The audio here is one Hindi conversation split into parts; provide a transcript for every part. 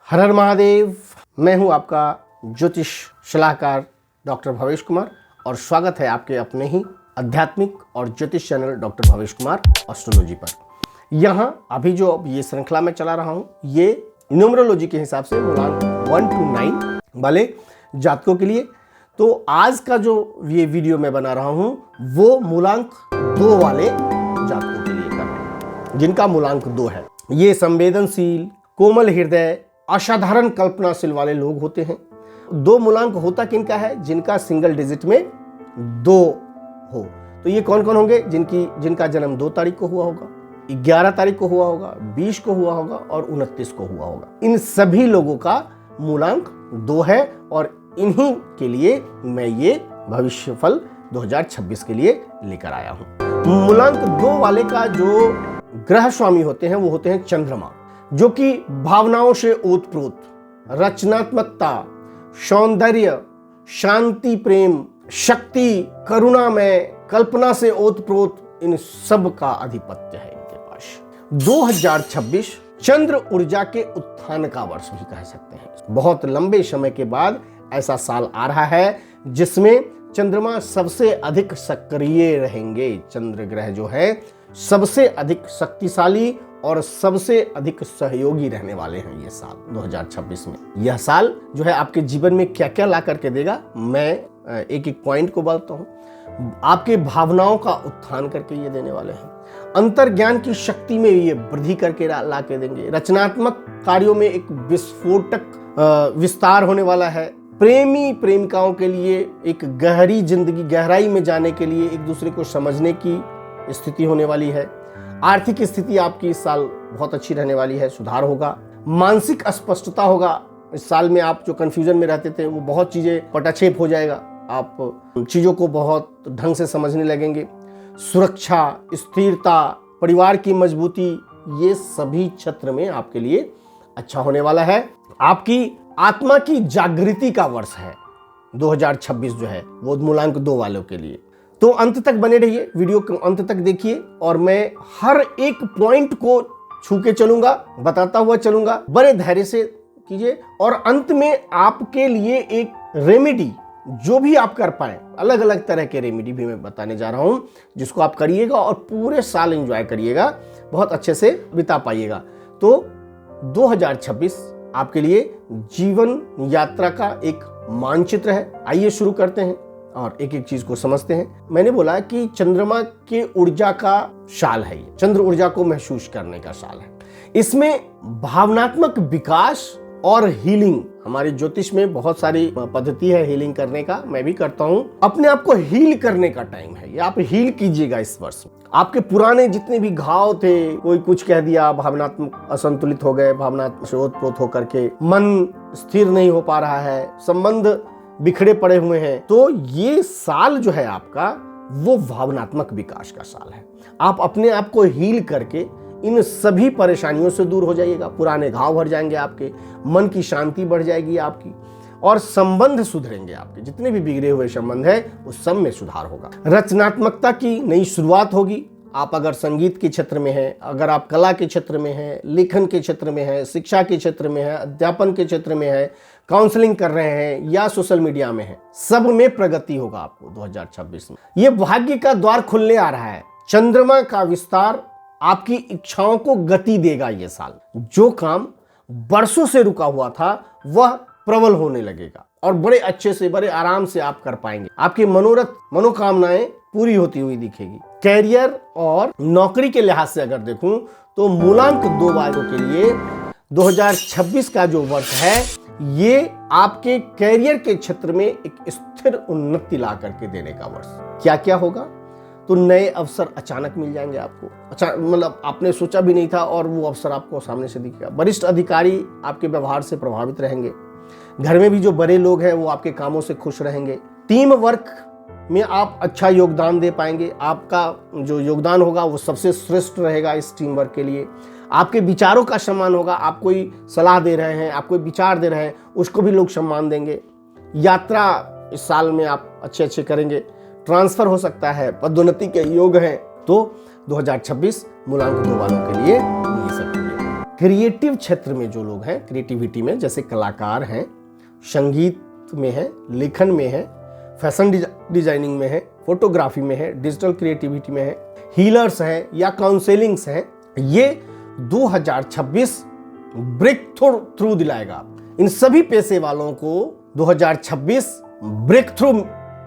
हर हर महादेव। मैं हूं आपका ज्योतिष सलाहकार डॉक्टर भवेश कुमार और स्वागत है आपके अपने ही आध्यात्मिक और ज्योतिष channel doctor Bhavesh Kumar astrology पर। यहाँ अभी जो अब ये श्रृंखला में चला रहा हूँ ये न्यूमरोलॉजी के हिसाब से मूलांक 1 to 9 वाले जातकों के लिए। तो आज का जो ये वीडियो मैं बना रहा हूँ वो मूलांक 2 वाले जातकों के लिए कर रहा हूँ, जिनका मूलांक 2 है। ये संवेदनशील, कोमल हृदय, असाधारण कल्पनाशील वाले लोग होते हैं। 2 मूलांक होता किनका है? जिनका सिंगल डिजिट में 2 हो। तो ये कौन कौन होंगे? जिनका जन्म 2 तारीख को हुआ होगा, 11 तारीख को हुआ होगा, 20 को हुआ होगा और 29 को हुआ होगा। इन सभी लोगों का मूलांक 2 है और इन्हीं के लिए मैं ये भविष्यफल 2026 के लिए लेकर आया हूं। मूलांक 2 वाले का जो ग्रह स्वामी होते हैं वो होते हैं चंद्रमा, जो कि भावनाओं से ओतप्रोत, रचनात्मकता, सौंदर्य, शांति, प्रेम, शक्ति, करुणा में, कल्पना से ओतप्रोत, इन सब का अधिपत्य है इनके पास। 2026 चंद्र ऊर्जा के उत्थान का वर्ष भी कह सकते हैं। बहुत लंबे समय के बाद ऐसा साल आ रहा है जिसमें चंद्रमा सबसे अधिक सक्रिय रहेंगे। चंद्र ग्रह जो है सबसे अधिक शक्तिशाली और सबसे अधिक सहयोगी रहने वाले हैं ये साल 2026 में। यह साल जो है आपके जीवन में क्या क्या ला करके देगा, मैं एक एक पॉइंट को बताता हूँ। आपके भावनाओं का उत्थान करके ये देने वाले हैं। अंतर्ज्ञान की शक्ति में ये वृद्धि करके ला के देंगे। रचनात्मक कार्यों में एक विस्फोटक विस्तार होने वाला है। प्रेमी प्रेमिकाओं के लिए एक गहरी जिंदगी, गहराई में जाने के लिए एक दूसरे को समझने की स्थिति होने वाली है। आर्थिक स्थिति आपकी इस साल बहुत अच्छी रहने वाली है, सुधार होगा। मानसिक अस्पष्टता होगा। इस साल में आप जो कंफ्यूजन में रहते थे वो बहुत चीजें पटाक्षेप हो जाएगा। आप चीजों को बहुत ढंग से समझने लगेंगे। सुरक्षा, स्थिरता, परिवार की मजबूती, ये सभी क्षेत्र में आपके लिए अच्छा होने वाला है। आपकी आत्मा की जागृति का वर्ष है 2026 जो है वो मूलांक 2 वालों के लिए। तो अंत तक बने रहिए, वीडियो को अंत तक देखिए और मैं हर एक पॉइंट को छू के चलूंगा, बताता हुआ चलूंगा। बड़े धैर्य से कीजिए और अंत में आपके लिए एक रेमेडी जो भी आप कर पाए, अलग अलग तरह के रेमेडी भी मैं बताने जा रहा हूं, जिसको आप करिएगा और पूरे साल एंजॉय करिएगा, बहुत अच्छे से बिता पाइएगा। तो 2026 आपके लिए जीवन यात्रा का एक मानचित्र है। आइए शुरू करते हैं और एक एक चीज को समझते हैं। मैंने बोला कि चंद्रमा के ऊर्जा का साल है, ये चंद्र ऊर्जा को महसूस करने का साल है। इसमें भावनात्मक विकास और हीलिंग, हमारे ज्योतिष में बहुत सारी पद्धति है हीलिंग करने का, मैं भी करता हूं। अपने आप को हील करने का टाइम है ये, आप हील कीजिएगा इस वर्ष। आपके पुराने जितने भी घाव थे, कोई कुछ कह दिया, भावनात्मक असंतुलित हो गए, भावनात्मक से ओतप्रोत होकर के मन स्थिर नहीं हो पा रहा है, संबंध बिखरे पड़े हुए हैं, तो ये साल जो है आपका वो भावनात्मक विकास का साल है। आप अपने आप को हील करके इन सभी परेशानियों से दूर हो जाइएगा। पुराने घाव भर जाएंगे आपके, मन की शांति बढ़ जाएगी आपकी और संबंध सुधरेंगे। आपके जितने भी बिगड़े हुए संबंध है उस सब में सुधार होगा। रचनात्मकता की नई शुरुआत होगी। आप अगर संगीत के क्षेत्र में हैं, अगर आप कला के क्षेत्र में हैं, लेखन के क्षेत्र में हैं, शिक्षा के क्षेत्र में हैं, अध्यापन के क्षेत्र में हैं, काउंसलिंग कर रहे हैं या सोशल मीडिया में हैं, सब में प्रगति होगा आपको 2026 में। ये भाग्य का द्वार खुलने आ रहा है। चंद्रमा का विस्तार आपकी इच्छाओं को गति देगा। ये साल जो काम बरसों से रुका हुआ था वह प्रबल होने लगेगा और बड़े अच्छे से, बड़े आराम से आप कर पाएंगे। आपकी मनोरथ, मनोकामनाएं पूरी होती हुई दिखेगी। कैरियर और नौकरी के लिहाज से अगर देखूं तो मूलांक 2 वालों के लिए 2026 का जो वर्ष है ये आपके कैरियर के क्षेत्र में एक स्थिर उन्नति ला करके देने का वर्ष। क्या क्या होगा? तो नए अवसर अचानक मिल जाएंगे आपको, मतलब आपने सोचा भी नहीं था और वो अवसर आपको सामने से दिखेगा। वरिष्ठ अधिकारी आपके व्यवहार से प्रभावित रहेंगे। घर में भी जो बड़े लोग हैं वो आपके कामों से खुश रहेंगे। टीम वर्क में आप अच्छा योगदान दे पाएंगे। आपका जो योगदान होगा वो सबसे श्रेष्ठ रहेगा इस टीम वर्क के लिए। आपके विचारों का सम्मान होगा। आप कोई सलाह दे रहे हैं, आप कोई विचार दे रहे हैं, उसको भी लोग सम्मान देंगे। यात्रा इस साल में आप अच्छे करेंगे। ट्रांसफर हो सकता है, पदोन्नति के योग हैं। तो 2026 मूलांक 2 वालों के लिए ये सब क्रिएटिव क्षेत्र में जो लोग हैं, क्रिएटिविटी में, जैसे कलाकार हैं, संगीत में है, लेखन में है, फैशन डिजाइनिंग में है, फोटोग्राफी में है, डिजिटल क्रिएटिविटी में है, हीलर्स हैं या काउंसलिंग्स हैं, ये 2026 ब्रेक थ्रू दिलाएगा। इन सभी पेशे वालों को 2026 ब्रेक थ्रू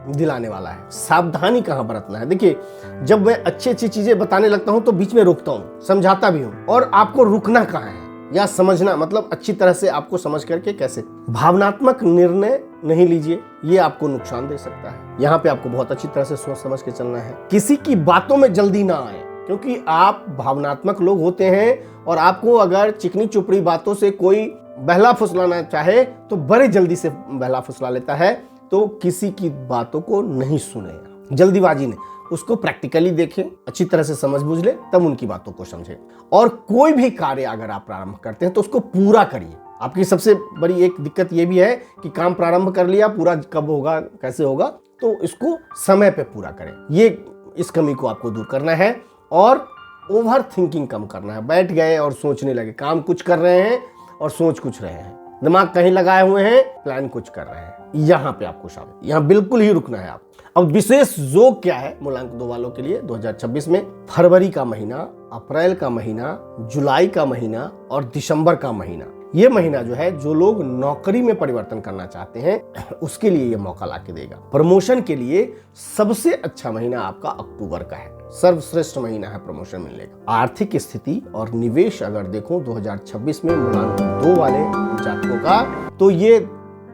दिलाने वाला है। सावधानी कहाँ बरतना है? देखिए, जब मैं अच्छी अच्छी चीजें बताने लगता हूं तो बीच में रोकता हूं, समझाता भी हूं, और आपको रुकना कहाँ है या समझना, मतलब अच्छी तरह से आपको समझ करके कैसे। भावनात्मक निर्णय नहीं लीजिए, ये आपको नुकसान दे सकता है। यहाँ पे आपको बहुत अच्छी तरह से सोच समझ के चलना है। किसी की बातों में जल्दी ना आए, क्योंकि आप भावनात्मक लोग होते हैं और आपको अगर चिकनी चुपड़ी बातों से कोई बहला फुसलाना चाहे तो बड़े जल्दी से बहला फुसला लेता है। तो किसी की बातों को नहीं सुने, जल्दीबाजी नहीं, उसको प्रैक्टिकली देखें, अच्छी तरह से समझ बूझ ले, तब उनकी बातों को समझें। और कोई भी कार्य अगर आप प्रारंभ करते हैं तो उसको पूरा करिए। आपकी सबसे बड़ी एक दिक्कत ये भी है कि काम प्रारंभ कर लिया, पूरा कब होगा, कैसे होगा, तो इसको समय पे पूरा करें। ये इस कमी को आपको दूर करना है और ओवर थिंकिंग कम करना है। बैठ गए और सोचने लगे, काम कुछ कर रहे हैं और सोच कुछ रहे हैं, दिमाग कहीं लगाए हुए हैं, प्लान कुछ कर रहे हैं, यहाँ पे आपको शामिल, यहाँ बिल्कुल ही रुकना है आप। अब विशेष योग क्या है मूलांक 2 वालों के लिए 2026 में? फरवरी का महीना, अप्रैल का महीना, जुलाई का महीना और दिसंबर का महीना। ये महीना जो है, जो लोग नौकरी में परिवर्तन करना चाहते हैं उसके लिए ये मौका लाके देगा। प्रमोशन के लिए सबसे अच्छा महीना आपका अक्टूबर का है, सर्वश्रेष्ठ महीना है प्रमोशन मिलने का। आर्थिक स्थिति और निवेश अगर देखो 2026 में मूलांक 2 वाले जातकों का, तो ये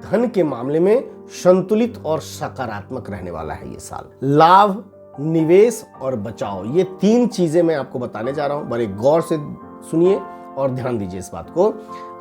धन के मामले में संतुलित और सकारात्मक रहने वाला है ये साल। लाभ, निवेश और बचाव, ये 3 चीजें मैं आपको बताने जा रहा हूं। बड़े गौर से सुनिए और ध्यान दीजिए इस बात को।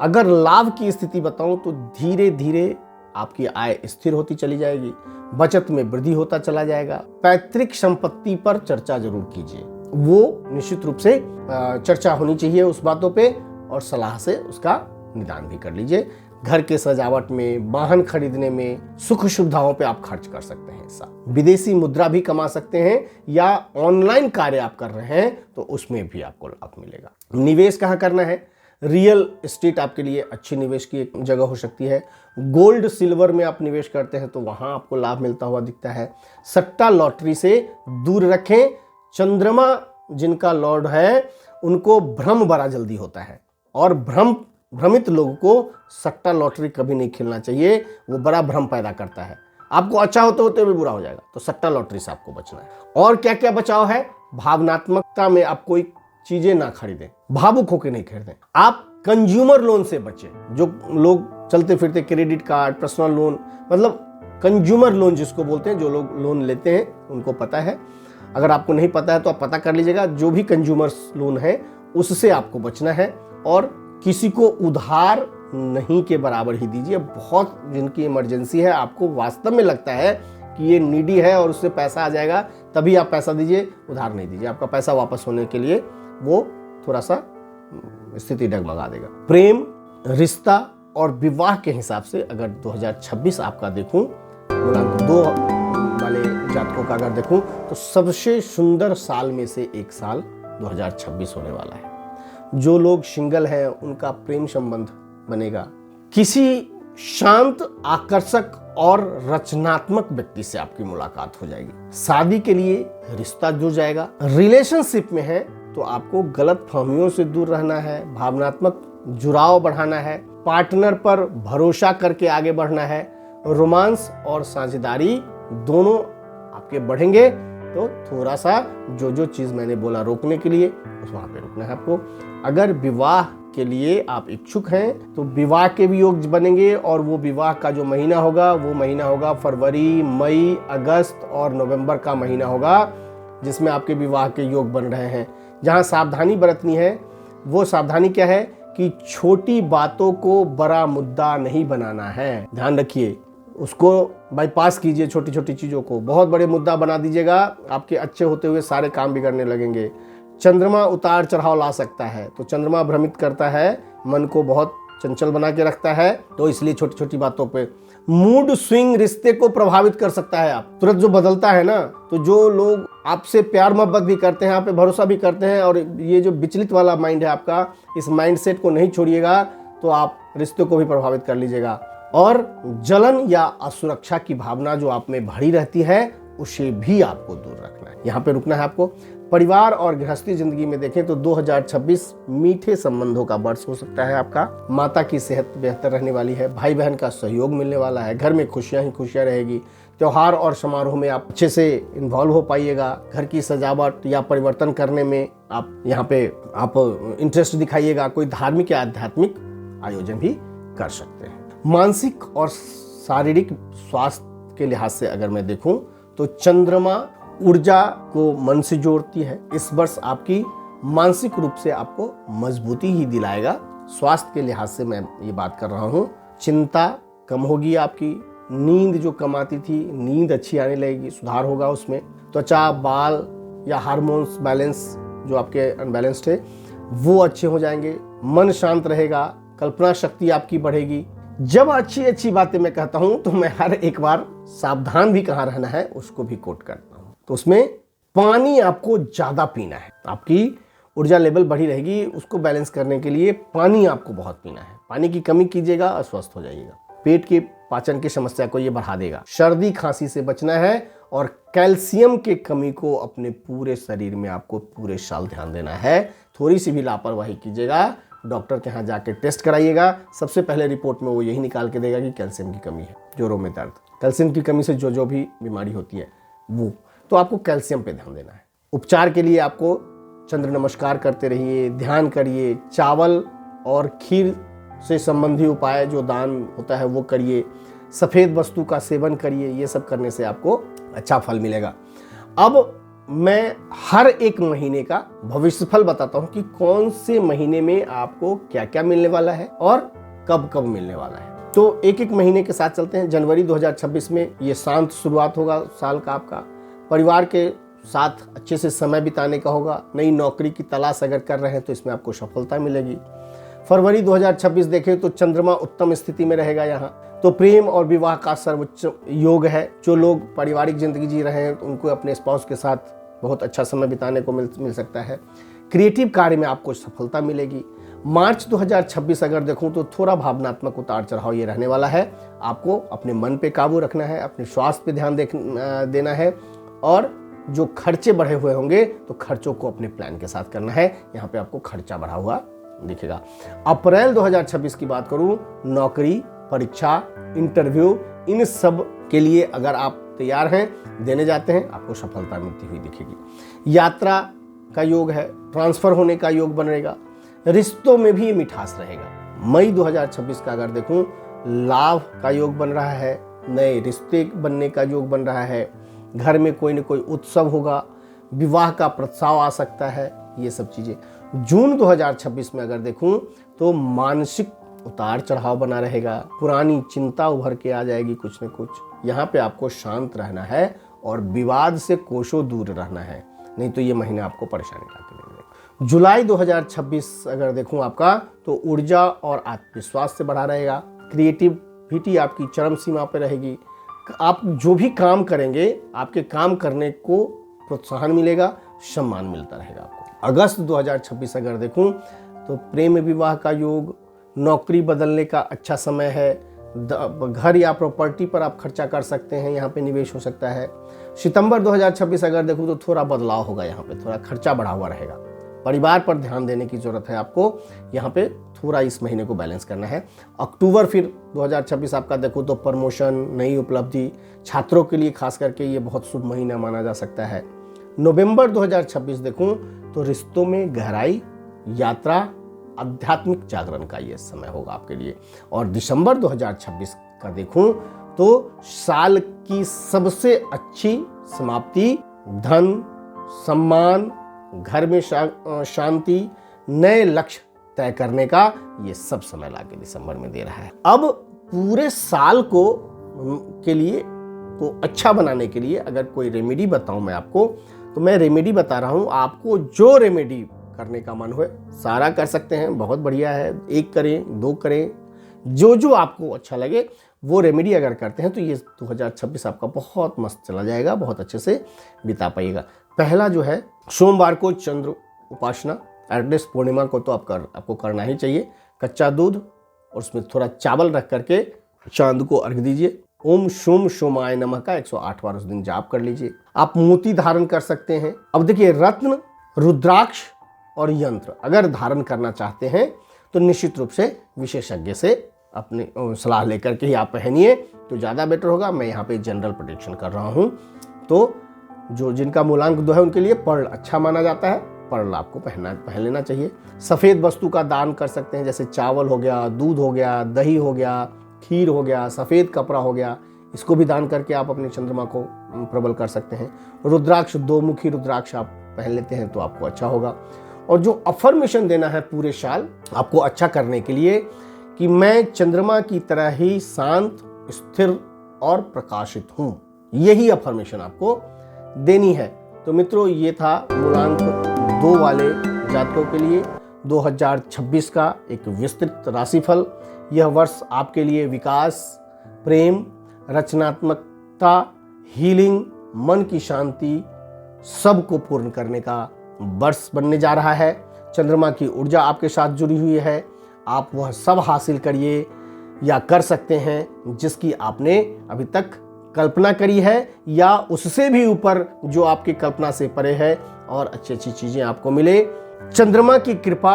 अगर लाभ की स्थिति बताऊं तो धीरे धीरे आपकी आय स्थिर होती चली जाएगी, बचत में वृद्धि होता चला जाएगा। पैतृक संपत्ति पर चर्चा जरूर कीजिए, वो निश्चित रूप से चर्चा होनी चाहिए उस बातों पे, और सलाह से उसका निदान भी कर लीजिए। घर के सजावट में, वाहन खरीदने में, सुख सुविधाओं पे आप खर्च कर सकते हैं ऐसा। विदेशी मुद्रा भी कमा सकते हैं, या ऑनलाइन कार्य आप कर रहे हैं तो उसमें भी आपको लाभ मिलेगा। निवेश कहाँ करना है? रियल एस्टेट आपके लिए अच्छी निवेश की एक जगह हो सकती है। गोल्ड सिल्वर में आप निवेश करते हैं तो वहां आपको लाभ मिलता हुआ दिखता है। सट्टा लॉटरी से दूर रखें। चंद्रमा जिनका लॉर्ड है उनको भ्रम बड़ा जल्दी होता है, और भ्रमित लोगों को सट्टा लॉटरी कभी नहीं खेलना चाहिए, वो बड़ा भ्रम पैदा करता है, आपको अच्छा होते होते भी बुरा हो जाएगा। तो सट्टा लॉटरी से आपको बचना है। और क्या क्या बचाव है? भावनात्मकता में आप कोई चीजें ना खरीदें, भावुक होकर नहीं खरीदें। आप कंज्यूमर लोन से बचें। जो लोग चलते फिरते क्रेडिट कार्ड, पर्सनल लोन, मतलब कंज्यूमर लोन जिसको बोलते हैं, जो लोग लोन लेते हैं उनको पता है। अगर आपको नहीं पता है तो आप पता कर लीजिएगा। जो भी कंज्यूमर लोन है उससे आपको बचना है, और किसी को उधार नहीं के बराबर ही दीजिए। बहुत जिनकी इमरजेंसी है, आपको वास्तव में लगता है कि ये नीडी है और उससे पैसा आ जाएगा, तभी आप पैसा दीजिए, उधार नहीं दीजिए। आपका पैसा वापस होने के लिए वो थोड़ा सा स्थिति डगमगा देगा। प्रेम, रिश्ता और विवाह के हिसाब से अगर 2026 आपका देखूं, मूलांक 2 वाले जातकों का अगर देखूं, तो सबसे सुंदर साल में से एक साल 2026 होने वाला है। जो लोग सिंगल हैं उनका प्रेम संबंध बनेगा। किसी शांत, आकर्षक और रचनात्मक व्यक्ति से आपकी मुलाकात हो जाएगी। शादी के लिए रिश्ता जुड़ जाएगा। रिलेशनशिप में है तो आपको गलत फहमियों से दूर रहना है, भावनात्मक जुड़ाव बढ़ाना है, पार्टनर पर भरोसा करके आगे बढ़ना है। रोमांस और साझेदारी दोनों आपके बढ़ेंगे, तो थोड़ा सा जो चीज मैंने बोला रोकने के लिए, उस वहां पे रुकना है आपको। अगर विवाह के लिए आप इच्छुक हैं तो विवाह के भी योग बनेंगे, और वो विवाह का जो महीना होगा वो महीना होगा फरवरी, मई, अगस्त और नवंबर का महीना होगा, जिसमें आपके विवाह के योग बन रहे हैं। जहां सावधानी बरतनी है, वो सावधानी क्या है कि छोटी बातों को बड़ा मुद्दा नहीं बनाना है। ध्यान रखिए, उसको बाईपास कीजिए। छोटी छोटी चीज़ों को बहुत बड़े मुद्दा बना दीजिएगा, आपके अच्छे होते हुए सारे काम बिगड़ने लगेंगे। चंद्रमा उतार चढ़ाव ला सकता है, तो चंद्रमा भ्रमित करता है, मन को बहुत चंचल बना के रखता है, तो इसलिए छोटी छोटी बातों पे मूड स्विंग रिश्ते को प्रभावित कर सकता है। आप तुरंत जो बदलता है ना, तो जो लोग आपसे प्यार मोहब्बत भी करते हैं, आप पे भरोसा भी करते हैं, और ये जो विचलित वाला माइंड है आपका, इस माइंडसेट को नहीं छोड़िएगा तो आप रिश्तों को भी प्रभावित कर लीजिएगा। और जलन या असुरक्षा की भावना जो आप में भरी रहती है, उसे भी आपको दूर रखना है। यहाँ पे रुकना है आपको। परिवार और गृहस्थी जिंदगी में देखें तो 2026 मीठे संबंधों का वर्ष हो सकता है आपका। माता की सेहत बेहतर रहने वाली है, भाई बहन का सहयोग मिलने वाला है, घर में खुशियां ही खुशियां रहेगी। त्योहार और समारोह में आप अच्छे से इन्वॉल्व हो पाइएगा। घर की सजावट या परिवर्तन करने में आप यहाँ पे आप इंटरेस्ट दिखाइएगा। कोई धार्मिक या आध्यात्मिक आयोजन भी कर सकते हैं। मानसिक और शारीरिक स्वास्थ्य के लिहाज से अगर मैं देखूं तो चंद्रमा ऊर्जा को मन से जोड़ती है। इस वर्ष आपकी मानसिक रूप से आपको मजबूती ही दिलाएगा। स्वास्थ्य के लिहाज से मैं ये बात कर रहा हूँ, चिंता कम होगी आपकी, नींद जो कम आती थी, नींद अच्छी आने लगेगी, सुधार होगा उसमें। त्वचा, बाल या हार्मोन्स बैलेंस जो आपके अनबैलेंस्ड है वो अच्छे हो जाएंगे। मन शांत रहेगा, कल्पना शक्ति आपकी बढ़ेगी। जब अच्छी अच्छी बातें मैं कहता हूं तो मैं हर एक बार सावधान भी कहाँ रहना है उसको भी कोट करता हूं। तो उसमें पानी आपको ज्यादा पीना है, आपकी ऊर्जा लेवल बढ़ी रहेगी, उसको बैलेंस करने के लिए पानी आपको बहुत पीना है। पानी की कमी कीजिएगा, अस्वस्थ हो जाइएगा। पेट के पाचन की समस्या को ये बढ़ा देगा। सर्दी खांसी से बचना है और कैल्शियम की कमी को अपने पूरे शरीर में आपको पूरे साल ध्यान देना है। थोड़ी सी भी लापरवाही कीजिएगा, डॉक्टर के यहाँ जाके टेस्ट कराइएगा। सबसे पहले रिपोर्ट में वो यही निकाल के देगा कि कैल्शियम की कमी है। जोड़ों में दर्द, कैल्शियम की कमी से जो भी बीमारी होती है वो, तो आपको कैल्शियम पे ध्यान देना है। उपचार के लिए आपको चंद्र नमस्कार करते रहिए, ध्यान करिए, चावल और खीर से संबंधी उपाय जो दान होता है वो करिए, सफ़ेद वस्तु का सेवन करिए। ये सब करने से आपको अच्छा फल मिलेगा। अब मैं हर एक महीने का भविष्यफल बताता हूं कि कौन से महीने में आपको क्या क्या मिलने वाला है और कब कब मिलने वाला है। तो एक एक महीने के साथ चलते हैं। जनवरी 2026 में ये शांत शुरुआत होगा साल का आपका। परिवार के साथ अच्छे से समय बिताने का होगा। नई नौकरी की तलाश अगर कर रहे हैं तो इसमें आपको सफलता मिलेगी। फरवरी 2026 देखें तो चंद्रमा उत्तम स्थिति में रहेगा यहाँ, तो प्रेम और विवाह का सर्वोच्च योग है। जो लोग पारिवारिक जिंदगी जी रहे हैं उनको अपने स्पाउस के साथ बहुत अच्छा समय बिताने को मिल सकता है। क्रिएटिव कार्य में आपको सफलता मिलेगी। मार्च 2026 अगर देखूं तो थोड़ा भावनात्मक उतार चढ़ाव ये रहने वाला है। आपको अपने मन पे काबू रखना है, अपने स्वास्थ्य पे ध्यान देना है, और जो खर्चे बढ़े हुए होंगे तो खर्चों को अपने प्लान के साथ करना है। यहाँ पे आपको खर्चा बढ़ा हुआ दिखेगा। अप्रैल 2026 की बात करूं, नौकरी, परीक्षा, इंटरव्यू, इन सब के लिए अगर आप तैयार हैं, देने जाते हैं, आपको सफलता मिलती हुई दिखेगी। यात्रा का योग है, ट्रांसफर होने का योग बनेगा। रिश्तों में भी मिठास रहेगा। मई 2026 का अगर देखूं, लाभ का योग बन रहा है, नए रिश्ते बनने का योग बन रहा है, घर में कोई न कोई उत्सव होगा, विवाह का प्रस्ताव आ सकता है, ये सब चीजें। जून 2026 में अगर देखूं तो मानसिक उतार चढ़ाव बना रहेगा। पुरानी चिंता उभर के आ जाएगी कुछ न कुछ। यहाँ पे आपको शांत रहना है और विवाद से कोसों दूर रहना है, नहीं तो ये महीना आपको परेशानी ला के देगा। जुलाई 2026 अगर देखूं आपका तो ऊर्जा और आत्मविश्वास से बढ़ा रहेगा। क्रिएटिविटी आपकी चरम सीमा पर रहेगी। आप जो भी काम करेंगे, आपके काम करने को प्रोत्साहन मिलेगा, सम्मान मिलता रहेगा आपको। अगस्त 2026 अगर देखूं तो प्रेम विवाह का योग, नौकरी बदलने का अच्छा समय है। घर या प्रॉपर्टी पर आप खर्चा कर सकते हैं, यहाँ पे निवेश हो सकता है। सितंबर 2026 अगर देखूं तो थोड़ा बदलाव होगा, यहाँ पे थोड़ा खर्चा बढ़ा हुआ रहेगा। परिवार पर ध्यान देने की जरूरत है आपको, यहाँ पे थोड़ा इस महीने को बैलेंस करना है। अक्टूबर फिर 2026 आपका देखो तो प्रमोशन, नई उपलब्धि, छात्रों के लिए खास करके ये बहुत शुभ महीना माना जा सकता है। नवंबर 2026 देखूं तो रिश्तों में गहराई, यात्रा, आध्यात्मिक जागरण का ये समय होगा आपके लिए। और दिसंबर 2026 का देखूं तो साल की सबसे अच्छी समाप्ति, धन, सम्मान, घर में शांति, नए लक्ष्य तय करने का ये सब समय लाके दिसंबर में दे रहा है। अब पूरे साल को के लिए को अच्छा बनाने के लिए अगर कोई रेमेडी बताऊं मैं आपको, तो मैं रेमेडी बता रहा हूं। आपको जो रेमेडी करने का मन हो, सारा कर सकते हैं, बहुत बढ़िया है। 1 करें, 2 करें, जो जो आपको अच्छा लगे वो रेमेडी अगर करते हैं तो ये 2026 आपका बहुत मस्त चला जाएगा, बहुत अच्छे से बिता पाइएगा। पहला जो है, सोमवार को चंद्र उपासना, एटलीस्ट पूर्णिमा को तो आपको करना ही चाहिए। कच्चा दूध और उसमें थोड़ा चावल रख करके चांद को अर्घ दीजिए। ओम शोम शोमाय नमः का 108 बार उस दिन जाप कर लीजिए। आप मोती धारण कर सकते हैं। अब देखिए, रत्न, रुद्राक्ष और यंत्र अगर धारण करना चाहते हैं तो निश्चित रूप से विशेषज्ञ से अपनी सलाह लेकर के ही आप पहनिए तो ज़्यादा बेटर होगा। मैं यहाँ पे जनरल प्रोटेक्शन कर रहा हूँ, तो जो जिनका मूलांक 2 है उनके लिए पर्ल अच्छा माना जाता है, पर्ल आपको पहन लेना चाहिए। सफ़ेद वस्तु का दान कर सकते हैं, जैसे चावल हो गया, दूध हो गया, दही हो गया, खीर हो गया, सफ़ेद कपड़ा हो गया, इसको भी दान करके आप अपने चंद्रमा को प्रबल कर सकते हैं। रुद्राक्ष, 2 मुखी रुद्राक्ष आप पहन लेते हैं तो आपको अच्छा होगा। और जो अफर्मेशन देना है पूरे साल आपको अच्छा करने के लिए कि मैं चंद्रमा की तरह ही शांत, स्थिर और प्रकाशित हूं, यही अफर्मेशन आपको देनी है। तो मित्रों, ये था मूलांक 2 वाले जातकों के लिए 2026 का एक विस्तृत राशिफल। यह वर्ष आपके लिए विकास, प्रेम, रचनात्मकता, हीलिंग, मन की शांति सबको पूर्ण करने का वर्ष बनने जा रहा है। चंद्रमा की ऊर्जा आपके साथ जुड़ी हुई है। आप वह सब हासिल करिए या कर सकते हैं जिसकी आपने अभी तक कल्पना करी है, या उससे भी ऊपर जो आपकी कल्पना से परे है, और अच्छी अच्छी चीजें आपको मिले। चंद्रमा की कृपा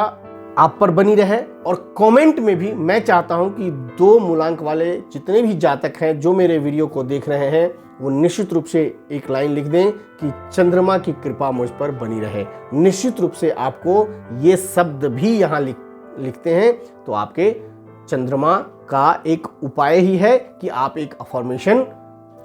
आप पर बनी रहे। और कमेंट में भी मैं चाहता हूं कि 2 मूलांक वाले जितने भी जातक हैं जो मेरे वीडियो को देख रहे हैं वो निश्चित रूप से एक लाइन लिख दें कि चंद्रमा की कृपा मुझ पर बनी रहे। निश्चित रूप से आपको ये शब्द भी यहाँ लिखते हैं तो आपके चंद्रमा का एक उपाय ही है कि आप एक अफर्मेशन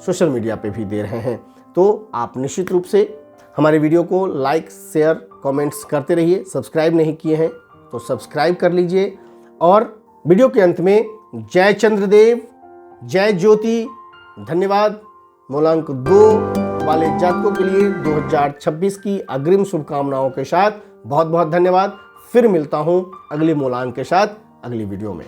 सोशल मीडिया पे भी दे रहे हैं। तो आप निश्चित रूप से हमारे वीडियो को लाइक, शेयर, कमेंट्स करते रहिए। सब्सक्राइब नहीं किए हैं तो सब्सक्राइब कर लीजिए। और वीडियो के अंत में जय चंद्रदेव, जय ज्योति, धन्यवाद। मूलांक 2 वाले जातकों के लिए 2026 की अग्रिम शुभकामनाओं के साथ बहुत बहुत धन्यवाद। फिर मिलता हूं अगले मूलांक के साथ अगली वीडियो में।